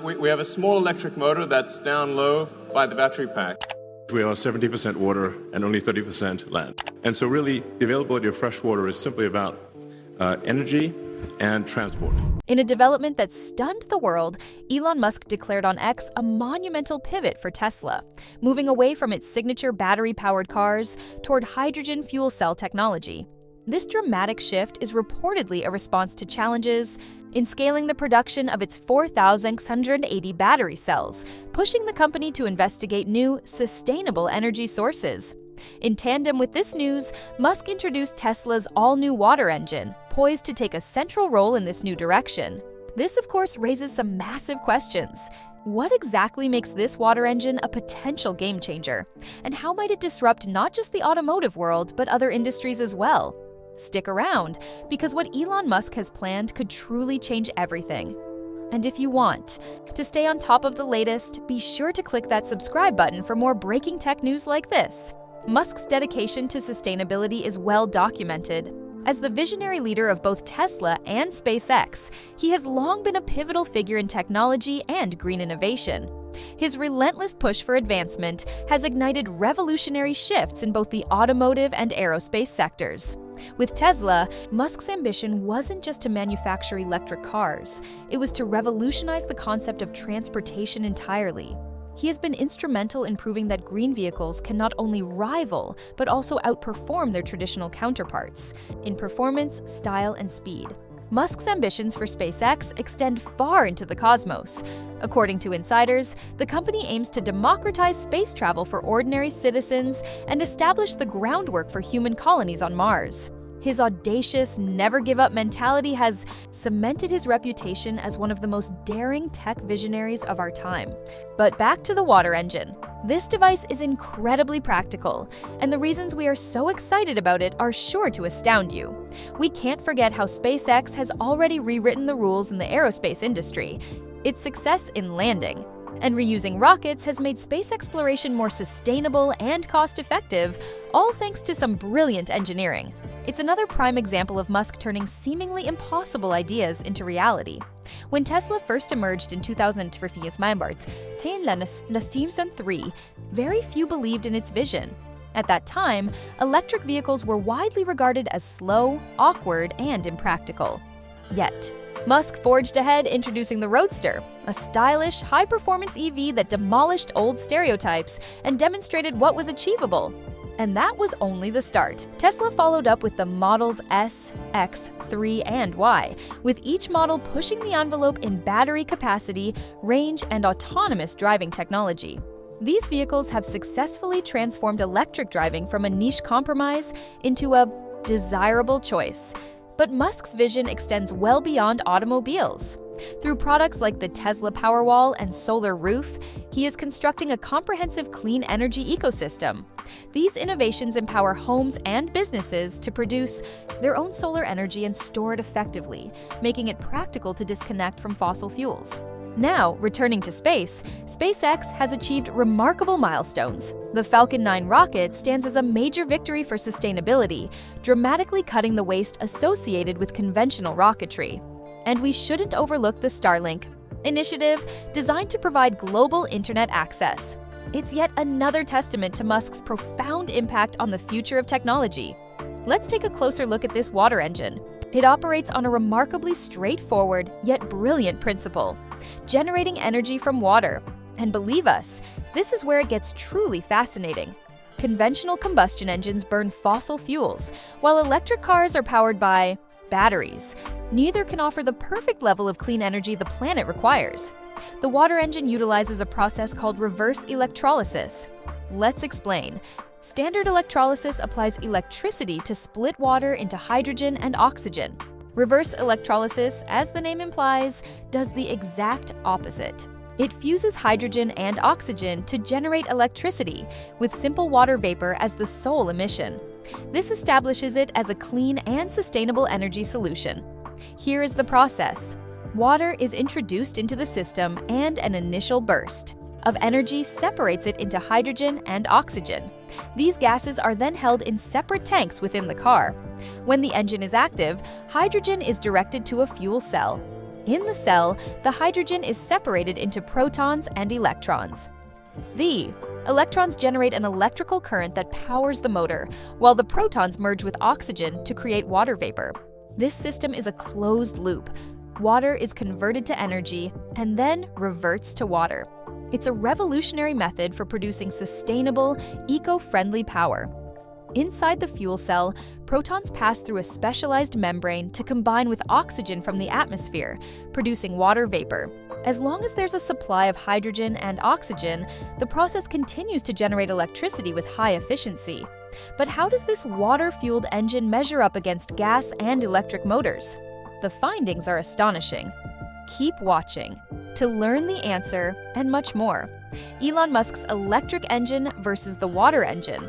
We have a small electric motor that's down low by the battery pack. We are 70% water and only 30% land. And so really, the availability of fresh water is simply about energy and transport. In a development that stunned the world, Elon Musk declared on X a monumental pivot for Tesla, moving away from its signature battery-powered cars toward hydrogen fuel cell technology. This dramatic shift is reportedly a response to challenges in scaling the production of its 4,680 battery cells, pushing the company to investigate new, sustainable energy sources. In tandem with this news, Musk introduced Tesla's all-new water engine, poised to take a central role in this new direction. This, of course, raises some massive questions. What exactly makes this water engine a potential game-changer? And how might it disrupt not just the automotive world, but other industries as well? Stick around, because what Elon Musk has planned could truly change everything. And if you want to stay on top of the latest, be sure to click that subscribe button for more breaking tech news like this. Musk's dedication to sustainability is well documented. As the visionary leader of both Tesla and SpaceX, he has long been a pivotal figure in technology and green innovation. His relentless push for advancement has ignited revolutionary shifts in both the automotive and aerospace sectors. With Tesla, Musk's ambition wasn't just to manufacture electric cars, it was to revolutionize the concept of transportation entirely. He has been instrumental in proving that green vehicles can not only rival, but also outperform their traditional counterparts in performance, style, and speed. Musk's ambitions for SpaceX extend far into the cosmos. According to insiders, the company aims to democratize space travel for ordinary citizens and establish the groundwork for human colonies on Mars. His audacious, never-give-up mentality has cemented his reputation as one of the most daring tech visionaries of our time. But back to the water engine. This device is incredibly practical, and the reasons we are so excited about it are sure to astound you. We can't forget how SpaceX has already rewritten the rules in the aerospace industry. Its success in landing and reusing rockets has made space exploration more sustainable and cost-effective, all thanks to some brilliant engineering. It's another prime example of Musk turning seemingly impossible ideas into reality. When Tesla first emerged in 2003, very few believed in its vision. At that time, electric vehicles were widely regarded as slow, awkward, and impractical. Yet, Musk forged ahead, introducing the Roadster, a stylish, high-performance EV that demolished old stereotypes and demonstrated what was achievable. And that was only the start. Tesla followed up with the Models S, X, 3, and Y, with each model pushing the envelope in battery capacity, range, and autonomous driving technology. These vehicles have successfully transformed electric driving from a niche compromise into a desirable choice. But Musk's vision extends well beyond automobiles. Through products like the Tesla Powerwall and Solar Roof, he is constructing a comprehensive clean energy ecosystem. These innovations empower homes and businesses to produce their own solar energy and store it effectively, making it practical to disconnect from fossil fuels. Now, returning to space, SpaceX has achieved remarkable milestones. The Falcon 9 rocket stands as a major victory for sustainability, dramatically cutting the waste associated with conventional rocketry. And we shouldn't overlook the Starlink initiative, designed to provide global internet access. It's yet another testament to Musk's profound impact on the future of technology. Let's take a closer look at this water engine. It operates on a remarkably straightforward yet brilliant principle: generating energy from water. And believe us, this is where it gets truly fascinating. Conventional combustion engines burn fossil fuels, while electric cars are powered by batteries. Neither can offer the perfect level of clean energy the planet requires. The water engine utilizes a process called reverse electrolysis. Let's explain. Standard electrolysis applies electricity to split water into hydrogen and oxygen. Reverse electrolysis, as the name implies, does the exact opposite. It fuses hydrogen and oxygen to generate electricity, with simple water vapor as the sole emission. This establishes it as a clean and sustainable energy solution. Here is the process. Water is introduced into the system, and an initial burst of energy separates it into hydrogen and oxygen. These gases are then held in separate tanks within the car. When the engine is active, hydrogen is directed to a fuel cell. In the cell, the hydrogen is separated into protons and electrons. The electrons generate an electrical current that powers the motor, while the protons merge with oxygen to create water vapor. This system is a closed loop. Water is converted to energy and then reverts to water. It's a revolutionary method for producing sustainable, eco-friendly power. Inside the fuel cell, protons pass through a specialized membrane to combine with oxygen from the atmosphere, producing water vapor. As long as there's a supply of hydrogen and oxygen, the process continues to generate electricity with high efficiency. But how does this water-fueled engine measure up against gas and electric motors? The findings are astonishing. Keep watching to learn the answer and much more. Elon Musk's electric engine versus the water engine.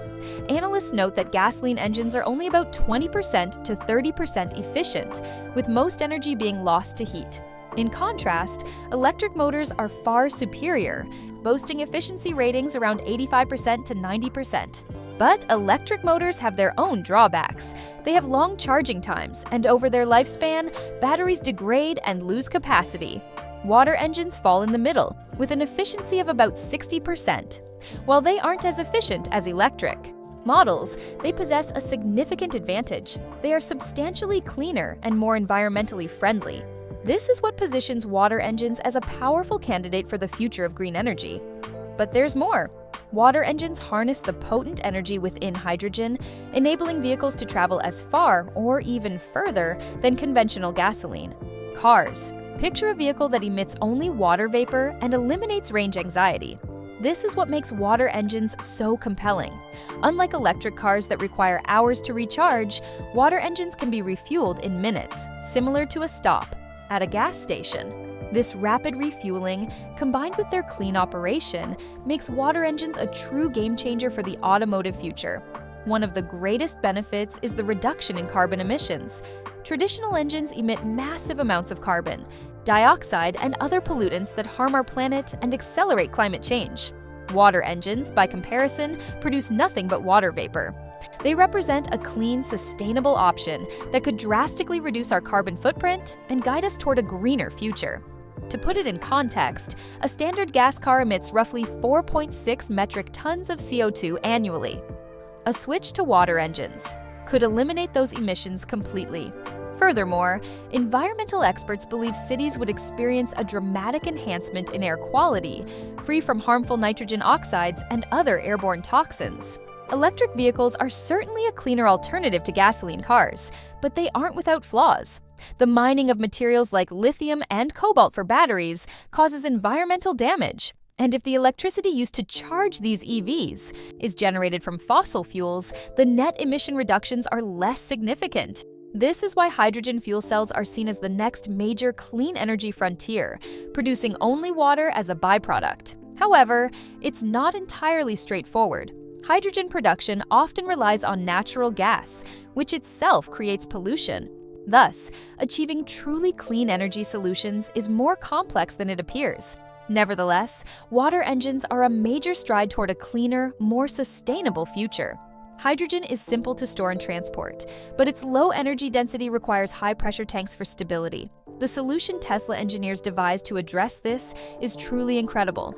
Analysts note that gasoline engines are only about 20% to 30% efficient, with most energy being lost to heat. In contrast, electric motors are far superior, boasting efficiency ratings around 85% to 90%. But electric motors have their own drawbacks. They have long charging times, and over their lifespan, batteries degrade and lose capacity. Water engines fall in the middle, with an efficiency of about 60%. While they aren't as efficient as electric models, they possess a significant advantage. They are substantially cleaner and more environmentally friendly. This is what positions water engines as a powerful candidate for the future of green energy. But there's more. Water engines harness the potent energy within hydrogen, enabling vehicles to travel as far or even further than conventional gasoline. Cars. Picture a vehicle that emits only water vapor and eliminates range anxiety. This is what makes water engines so compelling. Unlike electric cars that require hours to recharge, water engines can be refueled in minutes, similar to a stop at a gas station. This rapid refueling, combined with their clean operation, makes water engines a true game changer for the automotive future. One of the greatest benefits is the reduction in carbon emissions. Traditional engines emit massive amounts of carbon, dioxide, and other pollutants that harm our planet and accelerate climate change. Water engines, by comparison, produce nothing but water vapor. They represent a clean, sustainable option that could drastically reduce our carbon footprint and guide us toward a greener future. To put it in context, a standard gas car emits roughly 4.6 metric tons of CO2 annually. A switch to water engines could eliminate those emissions completely. Furthermore, environmental experts believe cities would experience a dramatic enhancement in air quality, free from harmful nitrogen oxides and other airborne toxins. Electric vehicles are certainly a cleaner alternative to gasoline cars, but they aren't without flaws. The mining of materials like lithium and cobalt for batteries causes environmental damage. And if the electricity used to charge these EVs is generated from fossil fuels, the net emission reductions are less significant. This is why hydrogen fuel cells are seen as the next major clean energy frontier, producing only water as a byproduct. However, it's not entirely straightforward. Hydrogen production often relies on natural gas, which itself creates pollution. Thus, achieving truly clean energy solutions is more complex than it appears. Nevertheless, water engines are a major stride toward a cleaner, more sustainable future. Hydrogen is simple to store and transport, but its low energy density requires high-pressure tanks for stability. The solution Tesla engineers devised to address this is truly incredible.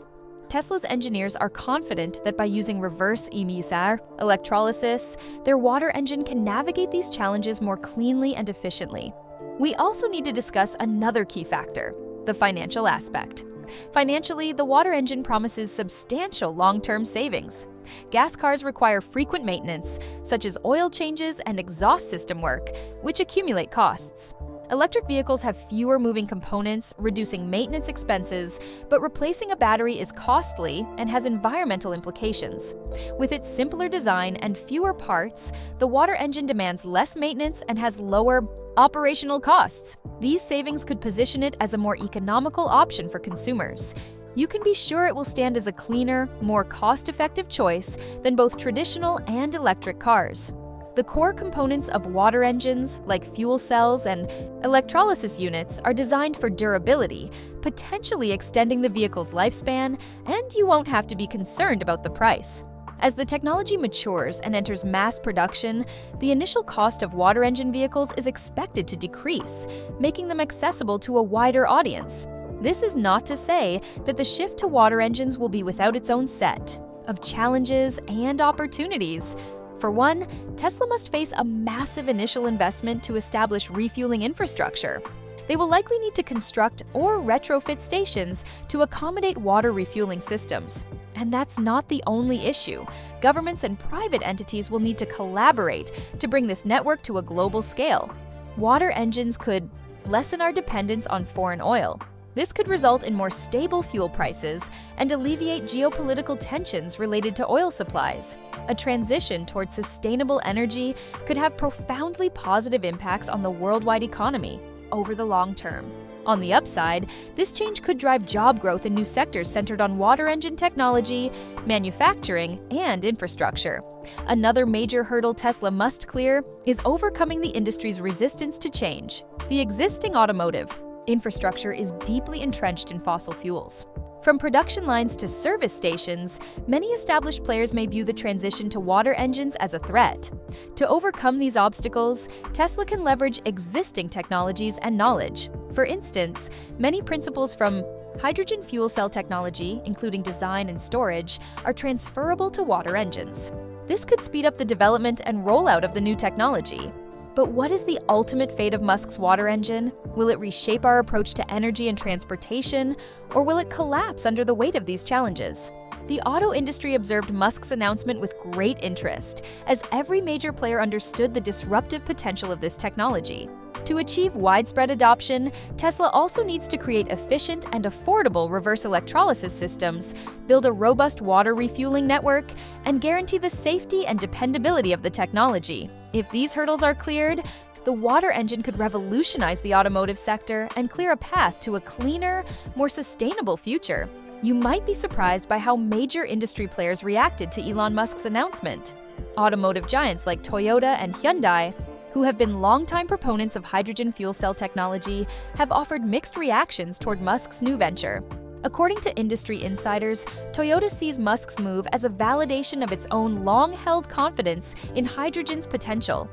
Tesla's engineers are confident that by using reverse émissaire electrolysis, their water engine can navigate these challenges more cleanly and efficiently. We also need to discuss another key factor: the financial aspect. Financially, the water engine promises substantial long-term savings. Gas cars require frequent maintenance, such as oil changes and exhaust system work, which accumulate costs. Electric vehicles have fewer moving components, reducing maintenance expenses, but replacing a battery is costly and has environmental implications. With its simpler design and fewer parts, the water engine demands less maintenance and has lower operational costs. These savings could position it as a more economical option for consumers. You can be sure it will stand as a cleaner, more cost-effective choice than both traditional and electric cars. The core components of water engines, like fuel cells and electrolysis units, are designed for durability, potentially extending the vehicle's lifespan, and you won't have to be concerned about the price. As the technology matures and enters mass production, the initial cost of water engine vehicles is expected to decrease, making them accessible to a wider audience. This is not to say that the shift to water engines will be without its own set of challenges and opportunities. For one, Tesla must face a massive initial investment to establish refueling infrastructure. They will likely need to construct or retrofit stations to accommodate water refueling systems. And that's not the only issue. Governments and private entities will need to collaborate to bring this network to a global scale. Water engines could lessen our dependence on foreign oil. This could result in more stable fuel prices and alleviate geopolitical tensions related to oil supplies. A transition towards sustainable energy could have profoundly positive impacts on the worldwide economy over the long term. On the upside, this change could drive job growth in new sectors centered on water engine technology, manufacturing, and infrastructure. Another major hurdle Tesla must clear is overcoming the industry's resistance to change. The existing automotive infrastructure is deeply entrenched in fossil fuels. From production lines to service stations, many established players may view the transition to water engines as a threat. To overcome these obstacles, Tesla can leverage existing technologies and knowledge. For instance, many principles from hydrogen fuel cell technology, including design and storage, are transferable to water engines. This could speed up the development and rollout of the new technology. But what is the ultimate fate of Musk's water engine? Will it reshape our approach to energy and transportation, or will it collapse under the weight of these challenges? The auto industry observed Musk's announcement with great interest, as every major player understood the disruptive potential of this technology. To achieve widespread adoption, Tesla also needs to create efficient and affordable reverse electrolysis systems, build a robust water refueling network, and guarantee the safety and dependability of the technology. If these hurdles are cleared, the water engine could revolutionize the automotive sector and clear a path to a cleaner, more sustainable future. You might be surprised by how major industry players reacted to Elon Musk's announcement. Automotive giants like Toyota and Hyundai, who have been longtime proponents of hydrogen fuel cell technology, have offered mixed reactions toward Musk's new venture. According to industry insiders, Toyota sees Musk's move as a validation of its own long-held confidence in hydrogen's potential.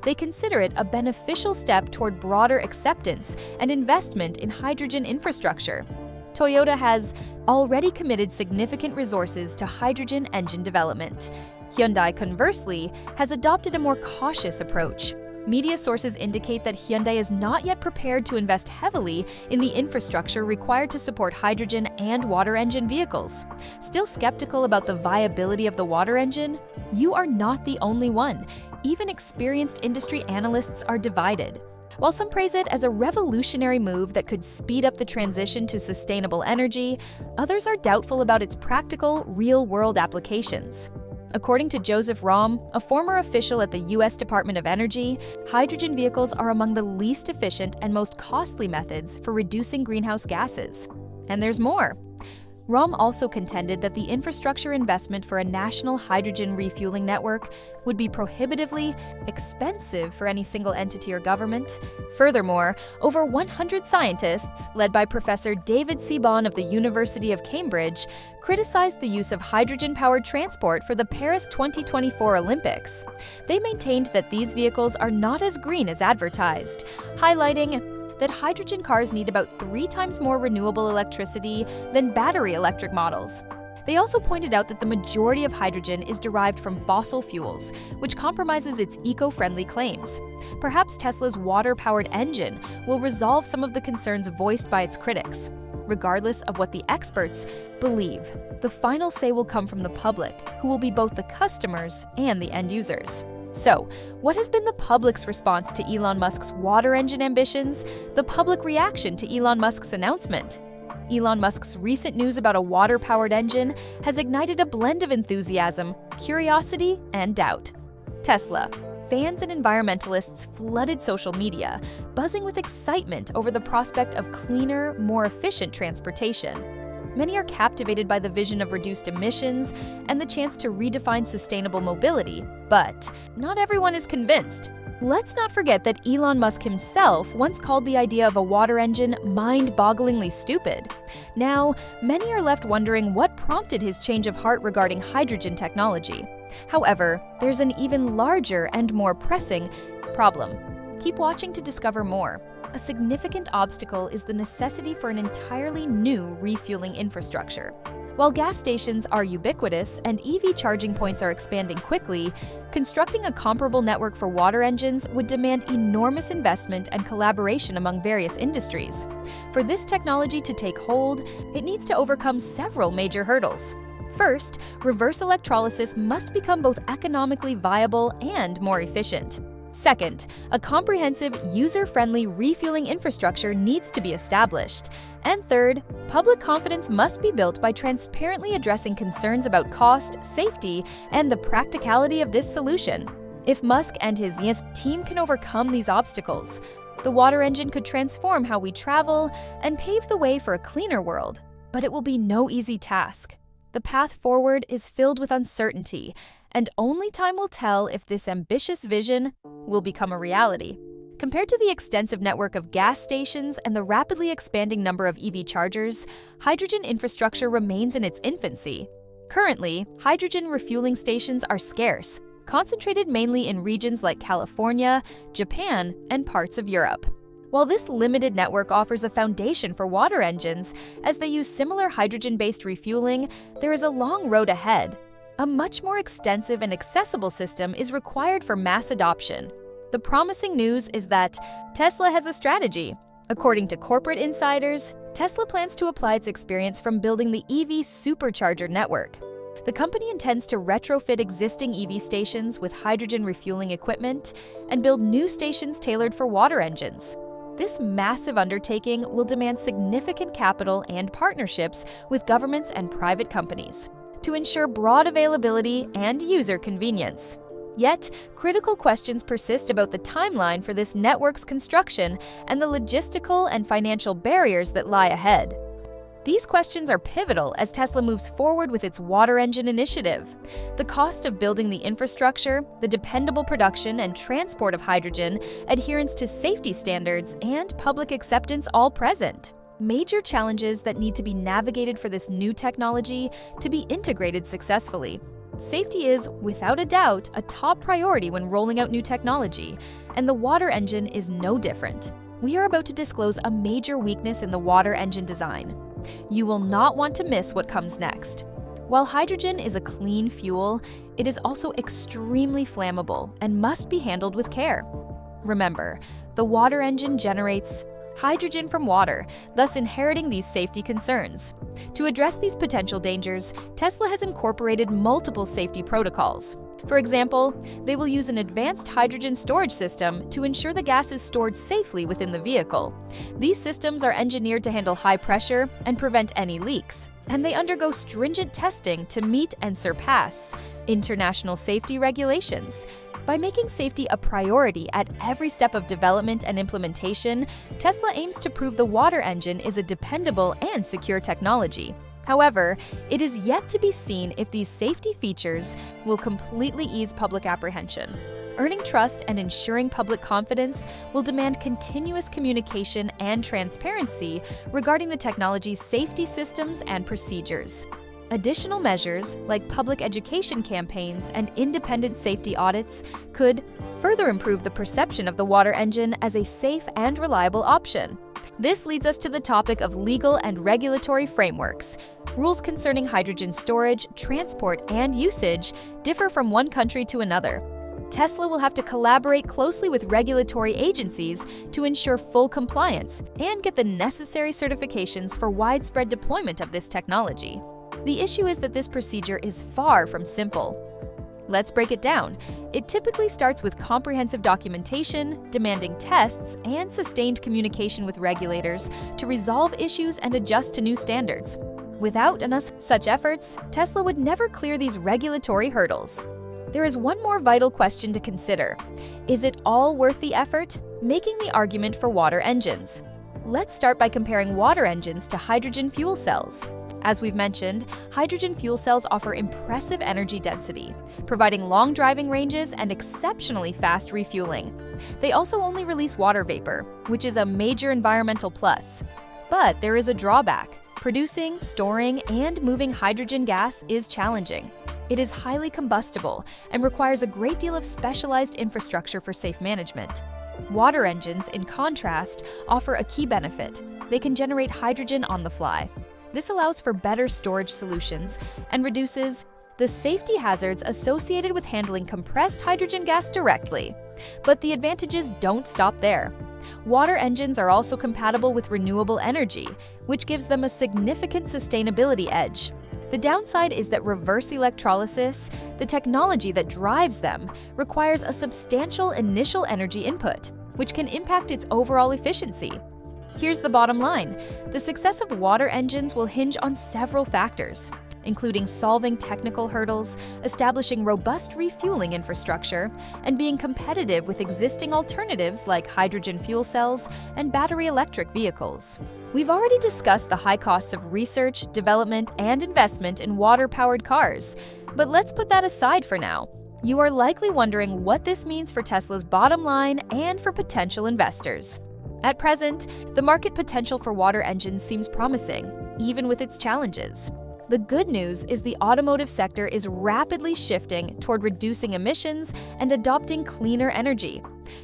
They consider it a beneficial step toward broader acceptance and investment in hydrogen infrastructure. Toyota has already committed significant resources to hydrogen engine development. Hyundai, conversely, has adopted a more cautious approach. Media sources indicate that Hyundai is not yet prepared to invest heavily in the infrastructure required to support hydrogen and water engine vehicles. Still skeptical about the viability of the water engine? You are not the only one. Even experienced industry analysts are divided. While some praise it as a revolutionary move that could speed up the transition to sustainable energy, others are doubtful about its practical, real-world applications. According to Joseph Romm, a former official at the U.S. Department of Energy, hydrogen vehicles are among the least efficient and most costly methods for reducing greenhouse gases. And there's more. Romm also contended that the infrastructure investment for a national hydrogen refueling network would be prohibitively expensive for any single entity or government. Furthermore, over 100 scientists, led by Professor David Seaborn of the University of Cambridge, criticized the use of hydrogen-powered transport for the Paris 2024 Olympics. They maintained that these vehicles are not as green as advertised, highlighting that hydrogen cars need about 3 times more renewable electricity than battery electric models. They also pointed out that the majority of hydrogen is derived from fossil fuels, which compromises its eco-friendly claims. Perhaps Tesla's water-powered engine will resolve some of the concerns voiced by its critics. Regardless of what the experts believe, the final say will come from the public, who will be both the customers and the end users. So, what has been the public's response to Elon Musk's water engine ambitions, the public reaction to Elon Musk's announcement? Elon Musk's recent news about a water-powered engine has ignited a blend of enthusiasm, curiosity, and doubt. Tesla. Fans and environmentalists flooded social media, buzzing with excitement over the prospect of cleaner, more efficient transportation. Many are captivated by the vision of reduced emissions and the chance to redefine sustainable mobility, but not everyone is convinced. Let's not forget that Elon Musk himself once called the idea of a water engine mind-bogglingly stupid. Now, many are left wondering what prompted his change of heart regarding hydrogen technology. However, there's an even larger and more pressing problem. Keep watching to discover more. A significant obstacle is the necessity for an entirely new refueling infrastructure. While gas stations are ubiquitous and EV charging points are expanding quickly, constructing a comparable network for water engines would demand enormous investment and collaboration among various industries. For this technology to take hold, it needs to overcome several major hurdles. First, reverse electrolysis must become both economically viable and more efficient. Second, a comprehensive, user-friendly refueling infrastructure needs to be established. And third, public confidence must be built by transparently addressing concerns about cost, safety, and the practicality of this solution. If Musk and his team can overcome these obstacles, the water engine could transform how we travel and pave the way for a cleaner world. But it will be no easy task. The path forward is filled with uncertainty, and only time will tell if this ambitious vision will become a reality. Compared to the extensive network of gas stations and the rapidly expanding number of EV chargers, hydrogen infrastructure remains in its infancy. Currently, hydrogen refueling stations are scarce, concentrated mainly in regions like California, Japan, and parts of Europe. While this limited network offers a foundation for water engines, as they use similar hydrogen-based refueling, there is a long road ahead. A much more extensive and accessible system is required for mass adoption. The promising news is that Tesla has a strategy. According to corporate insiders, Tesla plans to apply its experience from building the EV supercharger network. The company intends to retrofit existing EV stations with hydrogen refueling equipment and build new stations tailored for water engines. This massive undertaking will demand significant capital and partnerships with governments and private companies to ensure broad availability and user convenience. Yet, critical questions persist about the timeline for this network's construction and the logistical and financial barriers that lie ahead. These questions are pivotal as Tesla moves forward with its water engine initiative. The cost of building the infrastructure, the dependable production and transport of hydrogen, adherence to safety standards, and public acceptance all present. Major challenges that need to be navigated for this new technology to be integrated successfully. Safety is, without a doubt, a top priority when rolling out new technology, and the water engine is no different. We are about to disclose a major weakness in the water engine design. You will not want to miss what comes next. While hydrogen is a clean fuel, it is also extremely flammable and must be handled with care. Remember, the water engine generates hydrogen from water, thus inheriting these safety concerns. To address these potential dangers, Tesla has incorporated multiple safety protocols. For example, they will use an advanced hydrogen storage system to ensure the gas is stored safely within the vehicle. These systems are engineered to handle high pressure and prevent any leaks, and they undergo stringent testing to meet and surpass international safety regulations. By making safety a priority at every step of development and implementation, Tesla aims to prove the water engine is a dependable and secure technology. However, it is yet to be seen if these safety features will completely ease public apprehension. Earning trust and ensuring public confidence will demand continuous communication and transparency regarding the technology's safety systems and procedures. Additional measures, like public education campaigns and independent safety audits, could further improve the perception of the water engine as a safe and reliable option. This leads us to the topic of legal and regulatory frameworks. Rules concerning hydrogen storage, transport, and usage differ from one country to another. Tesla will have to collaborate closely with regulatory agencies to ensure full compliance and get the necessary certifications for widespread deployment of this technology. The issue is that this procedure is far from simple. Let's break it down. It typically starts with comprehensive documentation, demanding tests, and sustained communication with regulators to resolve issues and adjust to new standards. Without such efforts, Tesla would never clear these regulatory hurdles. There is one more vital question to consider. Is it all worth the effort? Making the argument for water engines. Let's start by comparing water engines to hydrogen fuel cells. As we've mentioned, hydrogen fuel cells offer impressive energy density, providing long driving ranges and exceptionally fast refueling. They also only release water vapor, which is a major environmental plus. But there is a drawback. Producing, storing, and moving hydrogen gas is challenging. It is highly combustible and requires a great deal of specialized infrastructure for safe management. Water engines, in contrast, offer a key benefit. They can generate hydrogen on the fly. This allows for better storage solutions and reduces the safety hazards associated with handling compressed hydrogen gas directly. But the advantages don't stop there. Water engines are also compatible with renewable energy, which gives them a significant sustainability edge. The downside is that reverse electrolysis, the technology that drives them, requires a substantial initial energy input, which can impact its overall efficiency. Here's the bottom line. The success of water engines will hinge on several factors, including solving technical hurdles, establishing robust refueling infrastructure, and being competitive with existing alternatives like hydrogen fuel cells and battery electric vehicles. We've already discussed the high costs of research, development, and investment in water-powered cars, but let's put that aside for now. You are likely wondering what this means for Tesla's bottom line and for potential investors. At present, the market potential for water engines seems promising, even with its challenges. The good news is the automotive sector is rapidly shifting toward reducing emissions and adopting cleaner energy.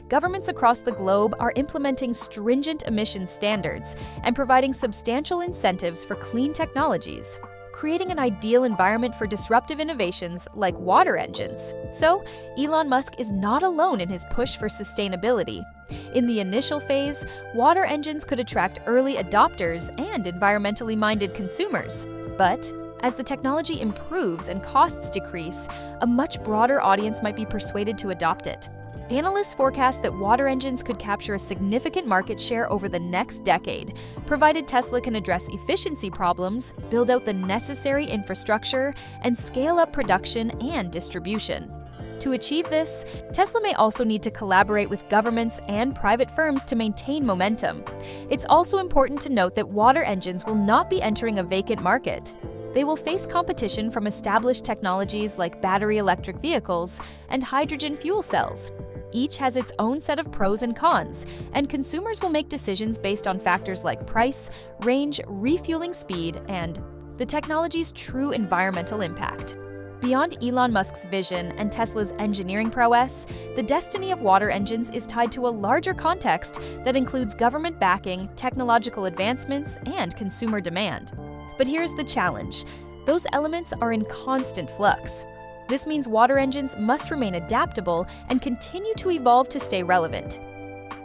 Governments across the globe are implementing stringent emissions standards and providing substantial incentives for clean technologies, creating an ideal environment for disruptive innovations like water engines. So, Elon Musk is not alone in his push for sustainability. In the initial phase, water engines could attract early adopters and environmentally minded consumers. But as the technology improves and costs decrease, a much broader audience might be persuaded to adopt it. Analysts forecast that water engines could capture a significant market share over the next decade, provided Tesla can address efficiency problems, build out the necessary infrastructure, and scale up production and distribution. To achieve this, Tesla may also need to collaborate with governments and private firms to maintain momentum. It's also important to note that water engines will not be entering a vacant market. They will face competition from established technologies like battery electric vehicles and hydrogen fuel cells. Each has its own set of pros and cons, and consumers will make decisions based on factors like price, range, refueling speed, and the technology's true environmental impact. Beyond Elon Musk's vision and Tesla's engineering prowess, the destiny of water engines is tied to a larger context that includes government backing, technological advancements, and consumer demand. But here's the challenge. Those elements are in constant flux. This means water engines must remain adaptable and continue to evolve to stay relevant.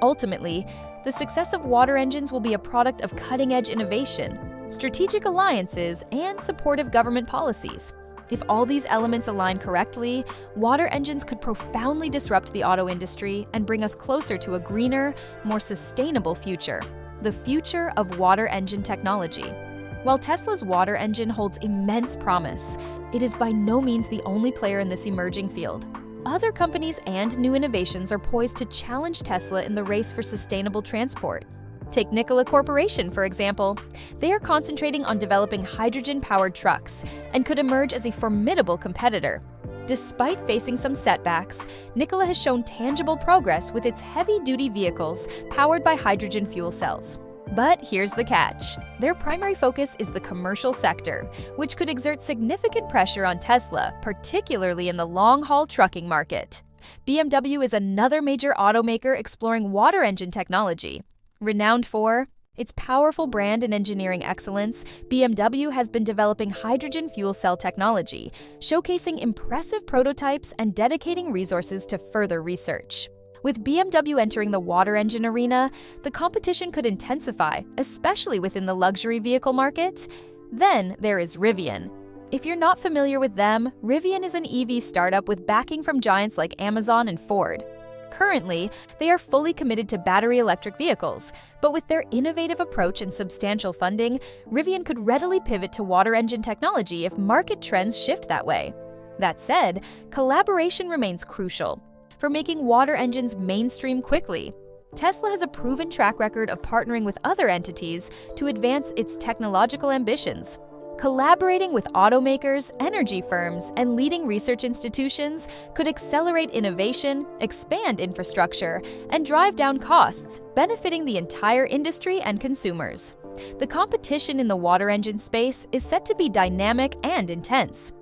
Ultimately, the success of water engines will be a product of cutting-edge innovation, strategic alliances, and supportive government policies. If all these elements align correctly, water engines could profoundly disrupt the auto industry and bring us closer to a greener, more sustainable future. The future of water engine technology. While Tesla's water engine holds immense promise, it is by no means the only player in this emerging field. Other companies and new innovations are poised to challenge Tesla in the race for sustainable transport. Take Nikola Corporation, for example. They are concentrating on developing hydrogen-powered trucks and could emerge as a formidable competitor. Despite facing some setbacks, Nikola has shown tangible progress with its heavy-duty vehicles powered by hydrogen fuel cells. But here's the catch. Their primary focus is the commercial sector, which could exert significant pressure on Tesla, particularly in the long-haul trucking market. BMW is another major automaker exploring water engine technology. Renowned for its powerful brand and engineering excellence, BMW has been developing hydrogen fuel cell technology, showcasing impressive prototypes and dedicating resources to further research. With BMW entering the water engine arena, the competition could intensify, especially within the luxury vehicle market. Then there is Rivian. If you're not familiar with them, Rivian is an EV startup with backing from giants like Amazon and Ford. Currently, they are fully committed to battery electric vehicles, but with their innovative approach and substantial funding, Rivian could readily pivot to water engine technology if market trends shift that way. That said, collaboration remains crucial for making water engines mainstream quickly. Tesla has a proven track record of partnering with other entities to advance its technological ambitions. Collaborating with automakers, energy firms, and leading research institutions could accelerate innovation, expand infrastructure, and drive down costs, benefiting the entire industry and consumers. The competition in the water engine space is set to be dynamic and intense.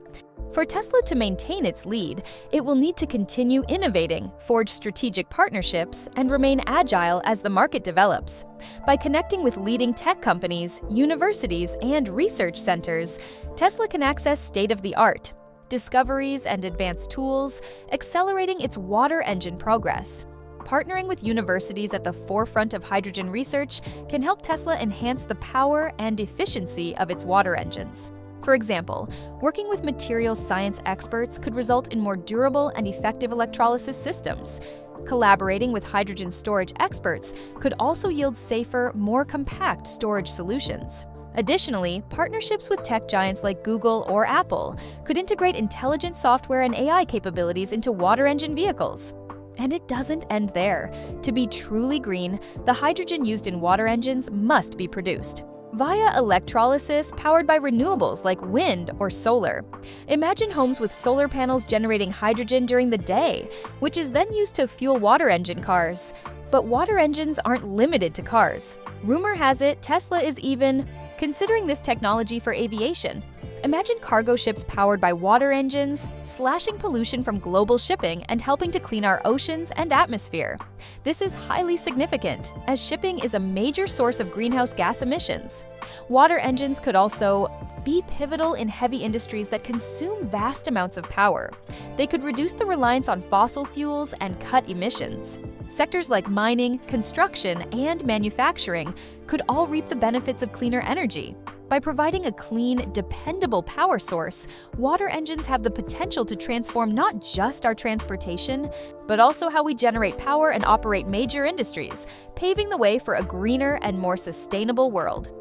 For Tesla to maintain its lead, it will need to continue innovating, forge strategic partnerships, and remain agile as the market develops. By connecting with leading tech companies, universities, and research centers, Tesla can access state-of-the-art discoveries and advanced tools, accelerating its water engine progress. Partnering with universities at the forefront of hydrogen research can help Tesla enhance the power and efficiency of its water engines. For example, working with materials science experts could result in more durable and effective electrolysis systems. Collaborating with hydrogen storage experts could also yield safer, more compact storage solutions. Additionally, partnerships with tech giants like Google or Apple could integrate intelligent software and AI capabilities into water engine vehicles. And it doesn't end there. To be truly green, the hydrogen used in water engines must be produced via electrolysis powered by renewables like wind or solar. Imagine homes with solar panels generating hydrogen during the day, which is then used to fuel water engine cars. But water engines aren't limited to cars. Rumor has it Tesla is even considering this technology for aviation. Imagine cargo ships powered by water engines, slashing pollution from global shipping and helping to clean our oceans and atmosphere. This is highly significant, as shipping is a major source of greenhouse gas emissions. Water engines could also be pivotal in heavy industries that consume vast amounts of power. They could reduce the reliance on fossil fuels and cut emissions. Sectors like mining, construction, and manufacturing could all reap the benefits of cleaner energy. By providing a clean, dependable power source, water engines have the potential to transform not just our transportation, but also how we generate power and operate major industries, paving the way for a greener and more sustainable world.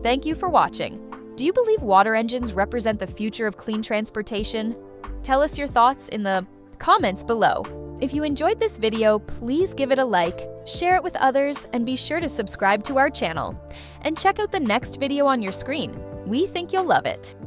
Thank you for watching. Do you believe water engines represent the future of clean transportation? Tell us your thoughts in the comments below. If you enjoyed this video, please give it a like, share it with others, and be sure to subscribe to our channel. And check out the next video on your screen. We think you'll love it.